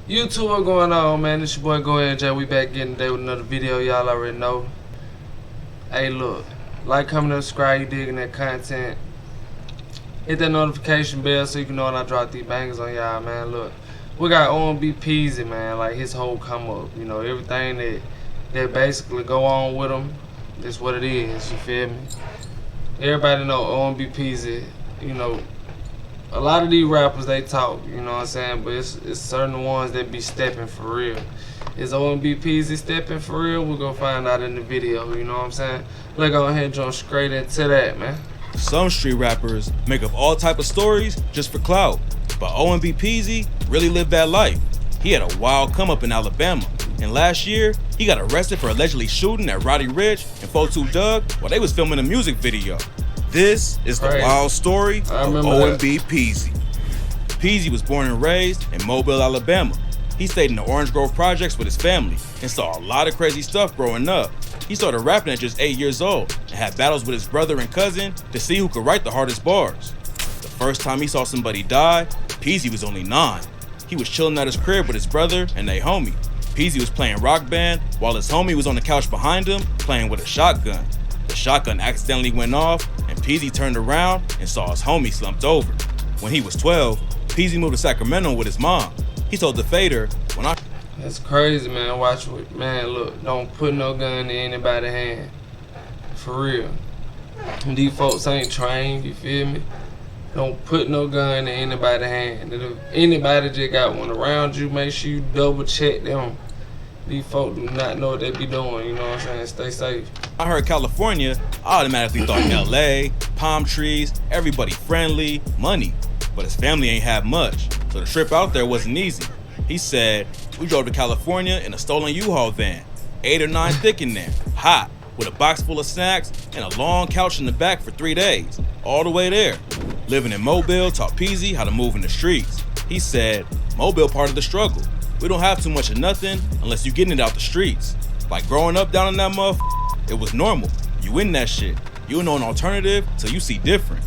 YouTube, what's going on, man? It's your boy GoInJay. We back again today with another video. Y'all already know. Hey, look, like, comment, and subscribe. You digging that content? Hit that notification bell so you can know when I drop these bangers on y'all, man. Look, we got OMB Peezy, man. Like his whole come up, you know, everything that basically go on with him. That's what it is. You feel me? Everybody know OMB Peezy. You know, a lot of these rappers, they talk, you know what I'm saying, but it's certain ones that be stepping for real. Is OMB Peezy stepping for real? We're gonna find out in the video, you know what I'm saying? Let's go ahead and jump straight into that, man. Some street rappers make up all type of stories just for clout, but OMB Peezy really lived that life. He had a wild come up in Alabama, and last year, he got arrested for allegedly shooting at Roddy Ricch and 42 Doug while they was filming a music video. This is the wild story of OMB Peezy. Peezy was born and raised in Mobile, Alabama. He stayed in the Orange Grove projects with his family and saw a lot of crazy stuff growing up. He started rapping at just 8 years old and had battles with his brother and cousin to see who could write the hardest bars. The first time he saw somebody die, Peezy was only 9. He was chilling at his crib with his brother and they homie. Peezy was playing Rock Band while his homie was on the couch behind him playing with a shotgun. The shotgun accidentally went off and Peezy turned around and saw his homie slumped over. When he was 12, Peezy moved to Sacramento with his mom. He told the Fader, That's crazy, man. Watch it. Man, look, don't put no gun in anybody's hand. For real. These folks ain't trained, you feel me? Don't put no gun in anybody's hand. And if anybody just got one around you, make sure you double check them. These folks do not know what they be doing, you know what I'm saying? Stay safe. I heard California, I automatically thought LA, palm trees, everybody friendly, money. But his family ain't have much, so the trip out there wasn't easy. He said, we drove to California in a stolen U-Haul van, 8 or 9 thick in there, hot, with a box full of snacks and a long couch in the back for 3 days, all the way there. Living in Mobile taught Peezy how to move in the streets. He said, Mobile part of the struggle. We don't have too much of nothing unless you getting it out the streets. Like growing up down in that motherfucker, it was normal. You in that shit. You know an alternative till you see different.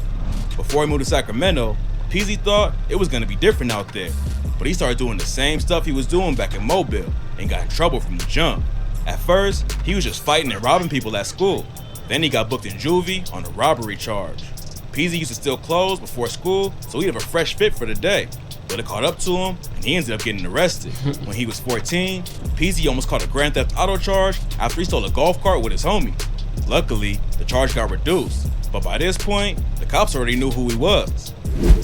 Before he moved to Sacramento, Peezy thought it was gonna be different out there. But he started doing the same stuff he was doing back in Mobile and got in trouble from the jump. At first, he was just fighting and robbing people at school. Then he got booked in juvie on a robbery charge. Peezy used to steal clothes before school so he'd have a fresh fit for the day. But it caught up to him and he ended up getting arrested. When he was 14, Peezy almost caught a Grand Theft Auto charge after he stole a golf cart with his homie. Luckily, the charge got reduced, but by this point, the cops already knew who he was.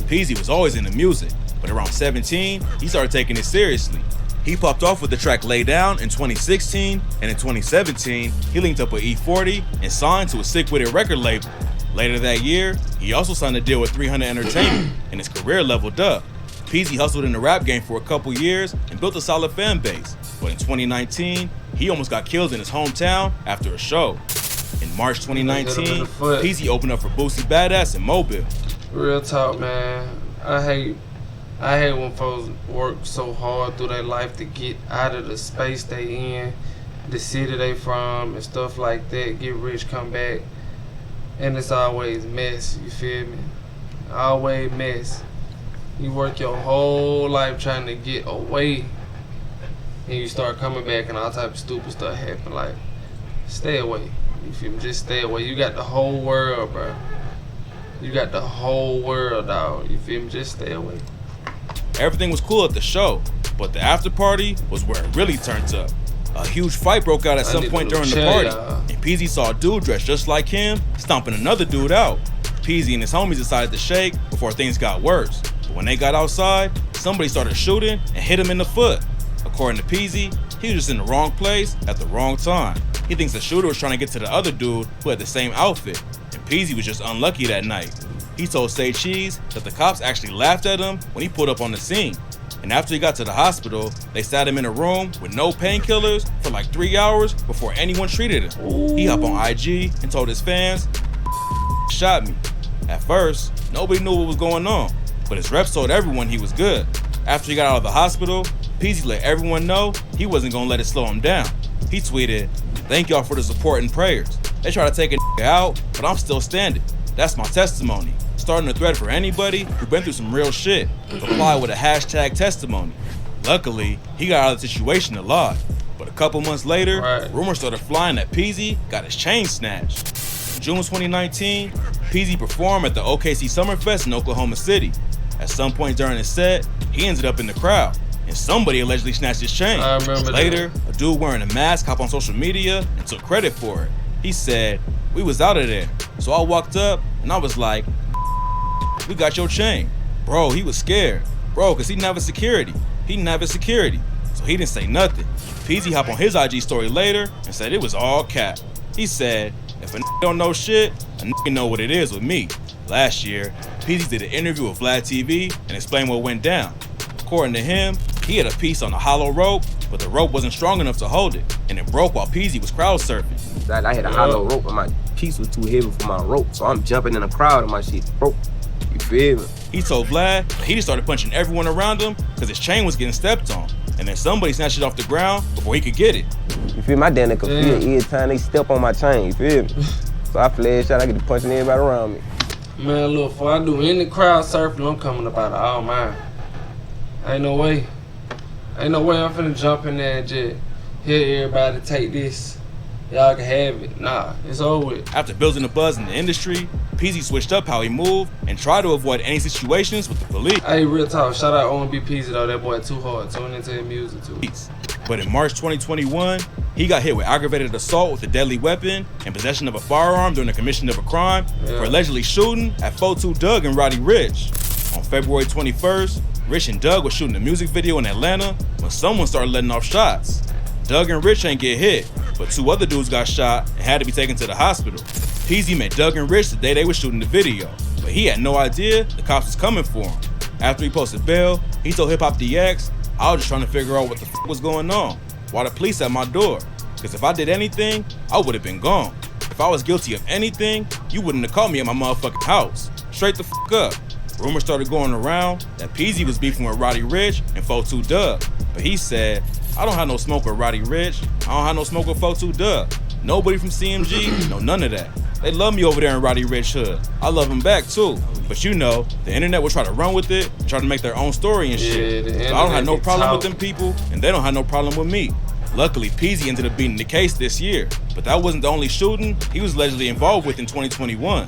Peezy was always into music, but around 17, he started taking it seriously. He popped off with the track Lay Down in 2016, and in 2017, he linked up with E40 and signed to a sick-witted record label. Later that year, he also signed a deal with 300 Entertainment, and his career leveled up. Peezy hustled in the rap game for a couple years and built a solid fan base, but in 2019, he almost got killed in his hometown after a show. In March 2019, Peezy opened up for Boosie Badass in Mobile. Real talk, man. I hate when folks work so hard through their life to get out of the space they in, the city they from, and stuff like that. Get rich, come back, and it's always mess. You feel me? Always mess. You work your whole life trying to get away, and you start coming back, and all type of stupid stuff happen. Like, stay away. You feel me? Just stay away. You got the whole world, bro. You got the whole world, dog. You feel me? Just stay away. Everything was cool at the show, but the after party was where it really turned up. A huge fight broke out at some point during the party, and Peezy saw a dude dressed just like him stomping another dude out. Peezy and his homies decided to shake before things got worse. But when they got outside, somebody started shooting and hit him in the foot. According to Peezy, he was just in the wrong place at the wrong time. He thinks the shooter was trying to get to the other dude who had the same outfit, and Peezy was just unlucky that night. He told Say Cheese that the cops actually laughed at him when he pulled up on the scene. And after he got to the hospital, they sat him in a room with no painkillers for like 3 hours before anyone treated him. He hopped on IG and told his fans, shot me. At first, nobody knew what was going on, but his reps told everyone he was good. After he got out of the hospital, Peezy let everyone know he wasn't gonna let it slow him down. He tweeted, "Thank y'all for the support and prayers. They try to take a out, but I'm still standing. That's my testimony. Starting a thread for anybody who's been through some real shit. Reply with a hashtag testimony." Luckily, he got out of the situation alive. But a couple months later, rumors started flying that Peezy got his chain snatched. In June 2019, Peezy performed at the OKC Summerfest in Oklahoma City. At some point during his set, he ended up in the crowd, and somebody allegedly snatched his chain. I remember Later, that. a dude wearing a mask hopped on social media and took credit for it. He said, "We was out of there, so I walked up and I was like, we got your chain." Bro, he was scared. Bro, cause he didn't have a security. So he didn't say nothing. Peezy hopped on his IG story later and said it was all cap. He said, "If a don't know shit, a know what it is with me." Last year, Peezy did an interview with Vlad TV and explained what went down. According to him, he had a piece on a hollow rope, but the rope wasn't strong enough to hold it, and it broke while Peezy was crowd surfing. I had a hollow rope and my piece was too heavy for my rope, so I'm jumping in the crowd and my shit broke. You feel me? He told Vlad that he just started punching everyone around him because his chain was getting stepped on, and then somebody snatched it off the ground before he could get it. You feel me? My damn could feel every time they step on my chain, you feel me? So I flash out, I get to punching everybody around me. Man, look, before I do any crowd surfing, I'm coming up out of all mine. Ain't no way I'm finna jump in there and just hear everybody take this. Y'all can have it. Nah, it's over with. After building a buzz in the industry, Peezy switched up how he moved and tried to avoid any situations with the police. Hey, real talk, shout out OMB Peezy though, that boy too hard. Tune into his music too. But in March 2021, he got hit with aggravated assault with a deadly weapon and possession of a firearm during the commission of a crime for allegedly shooting at feuds Doug and Roddy Ricch. On February 21st, Rich and Doug were shooting a music video in Atlanta when someone started letting off shots. Doug and Rich ain't get hit, but two other dudes got shot and had to be taken to the hospital. Peezy met Doug and Rich the day they were shooting the video, but he had no idea the cops was coming for him. After he posted bail, he told Hip Hop DX, "I was just trying to figure out what the f was going on. Why the police at my door? Because if I did anything, I would have been gone. If I was guilty of anything, you wouldn't have caught me at my motherfucking house. Straight the f up." Rumors started going around that Peezy was beefing with Roddy Ricch and feuds Doug, but he said, "I don't have no smoke with Roddy Ricch. I don't have no smoke with feuds Doug. Nobody from CMG, no none of that. They love me over there in Roddy Ricch hood. I love them back too. But you know, the internet will try to run with it and try to make their own story and shit. So I don't have no problem with them people, and they don't have no problem with me." Luckily, Peezy ended up beating the case this year, but that wasn't the only shooting he was allegedly involved with in 2021.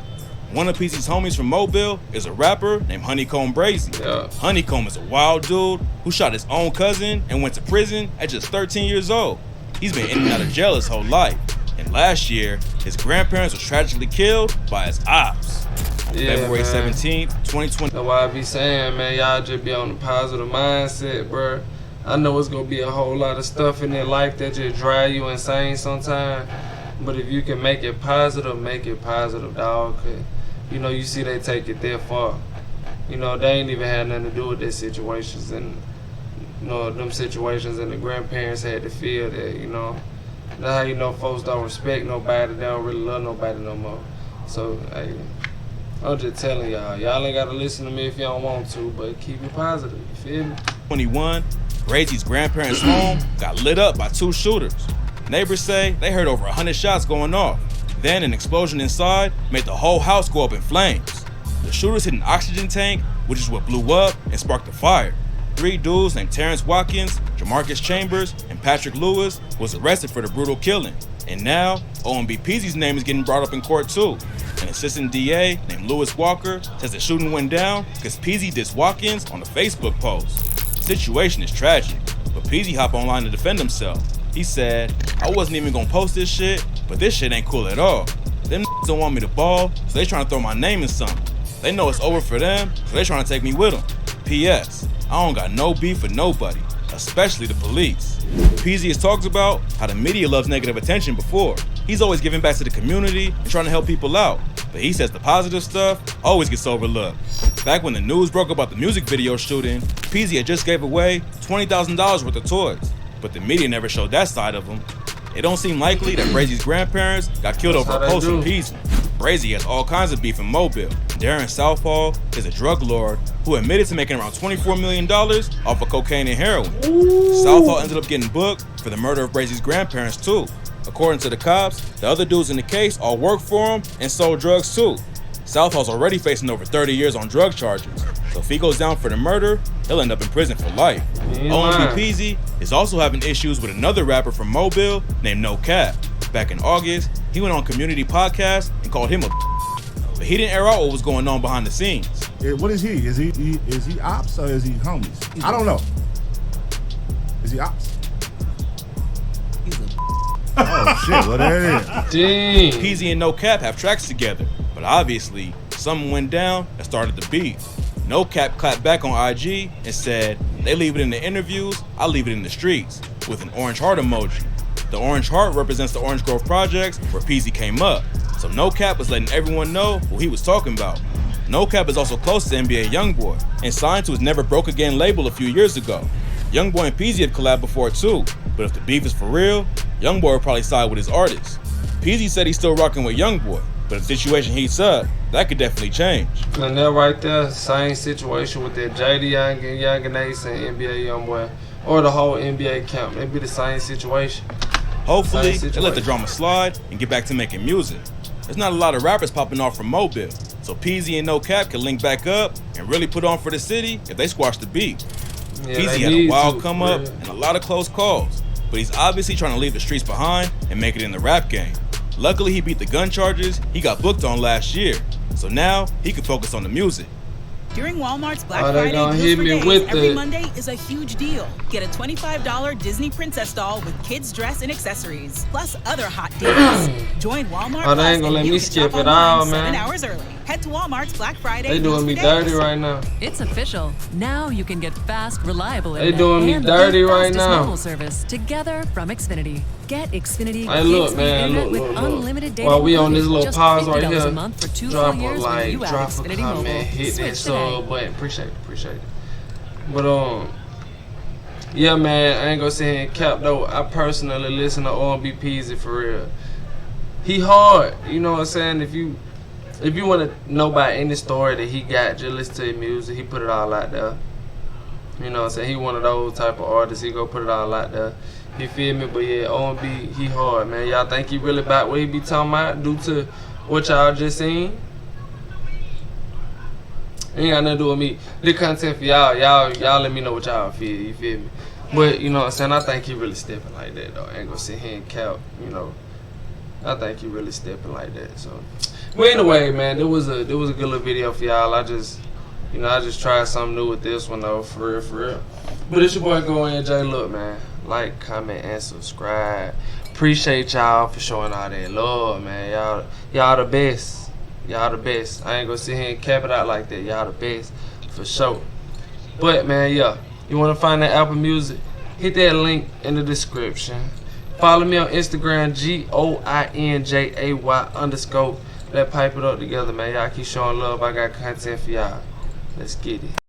One of Peezy's homies from Mobile is a rapper named Honeycomb Brazy. Honeycomb is a wild dude who shot his own cousin and went to prison at just 13 years old. He's been in and out of jail his whole life. And last year, his grandparents were tragically killed by his ops. On February 17th, 2020. That's why I be saying, man, y'all just be on the positive mindset, bruh. I know it's gonna be a whole lot of stuff in their life that just drive you insane sometimes. But if you can make it positive, dog. You know, you see they take it that far. You know, they ain't even had nothing to do with their situations, and you know, them situations, and the grandparents had to feel that, you know. That's how you know folks don't respect nobody, they don't really love nobody no more. So, hey, I'm just telling y'all ain't gotta listen to me if y'all don't want to, but keep it positive, you feel me? 21, Brazy's grandparents' home got lit up by two shooters. Neighbors say they heard over 100 shots going off. Then an explosion inside made the whole house go up in flames. The shooters hit an oxygen tank, which is what blew up and sparked the fire. 3 dudes named Terrence Watkins, Jamarcus Chambers, and Patrick Lewis was arrested for the brutal killing. And now, OMB Peezy's name is getting brought up in court too. An assistant DA named Lewis Walker says the shooting went down because Peezy dissed Watkins on a Facebook post. The situation is tragic, but Peezy hopped online to defend himself. He said, "I wasn't even gonna post this shit, but this shit ain't cool at all. Them don't want me to ball, so they trying to throw my name in something. They know it's over for them, so they trying to take me with them. P.S. I don't got no beef with nobody, especially the police." Peezy has talked about how the media loves negative attention before. He's always giving back to the community and trying to help people out, but he says the positive stuff always gets overlooked. Back when the news broke about the music video shooting, Peezy had just gave away $20,000 worth of toys, but the media never showed that side of him. It don't seem likely that Brazy's grandparents got killed over a post from Peezy. Brazy has all kinds of beef in Mobile. Darren Southall is a drug lord who admitted to making around $24 million off of cocaine and heroin. Southall ended up getting booked for the murder of Brazy's grandparents too. According to the cops, the other dudes in the case all worked for him and sold drugs too. Southall's already facing over 30 years on drug charges, so if he goes down for the murder, he'll end up in prison for life. OMB Peezy is also having issues with another rapper from Mobile named NOCAP. Back in August, he went on Community Podcast and called him a but he didn't air out what was going on behind the scenes. What is he? Is he ops or is he homies? I don't know. Is he ops? Oh shit, what that is? Dang. Peezy and NOCAP have tracks together, but obviously something went down and started the beef. NOCAP clapped back on IG and said, "They leave it in the interviews, I leave it in the streets," with an orange heart emoji. The orange heart represents the Orange Grove projects where Peezy came up, so NOCAP was letting everyone know who he was talking about. NOCAP is also close to NBA YoungBoy and signed to his Never Broke Again label a few years ago. YoungBoy and Peezy have collabed before too, but if the beef is for real, YoungBoy will probably side with his artist. Peezy said he's still rocking with YoungBoy, but if the situation heats up, that could definitely change. And that right there, same situation with that JD Young and Ace and NBA YoungBoy, or the whole NBA camp. It'd be the same situation. Hopefully, they let the drama slide and get back to making music. There's not a lot of rappers popping off from Mobile, so Peezy and NOCAP can link back up and really put on for the city if they squash the beef. Yeah, Peezy had a wild come up and a lot of close calls, but he's obviously trying to leave the streets behind and make it in the rap game. Luckily, he beat the gun charges he got booked on last year, so now he can focus on the music. During Walmart's Black Friday Deals for Days, every Monday is a huge deal. Get a $25 Disney Princess doll with kids' dress and accessories, plus other hot deals. Join Walmart Plus they ain't gonna let me skip it all, man. 7 hours early. Head to Walmart's Black Friday They doing me dirty right now. It's official. Now you can get fast, reliable They doing me dirty right now. mobile service together from Xfinity. Get Xfinity. Hey, look, man, look. Unlimited data. While we on this little pause right $50 here, a month for 2 drop full a years like, when you add drop a Xfinity comment, Mobile. hit that Switch sub button. Appreciate it. But yeah, man, I ain't gonna say in cap though. I personally listen to OMB Peezy for real. He hard, you know what I'm saying? If you want to know about any story that he got, just listen to his music. He put it all out there. You know what I'm saying? He one of those type of artists. He go put it all out there. You feel me? But yeah, OMB, he hard, man. Y'all think he really about what he be talking about due to what y'all just seen? Ain't got nothing to do with me. The content for y'all let me know what y'all feel, you feel me? But, you know what I'm saying, I think he really stepping like that, though. I ain't gonna sit here and count, you know. I think he really stepping like that, so. But anyway, man, there was a good little video for y'all. I just tried something new with this one, though, for real. But it's your boy GoInJay. Look, man, like, comment, and subscribe. Appreciate y'all for showing all that love, man. Y'all the best. Y'all the best. I ain't gonna sit here and cap it out like that. Y'all the best, for sure. But, man, yeah. You wanna find that Apple Music? Hit that link in the description. Follow me on Instagram, GOINJAY_. Let's pipe it up together, man. Y'all keep showing love. I got content for y'all. Let's get it.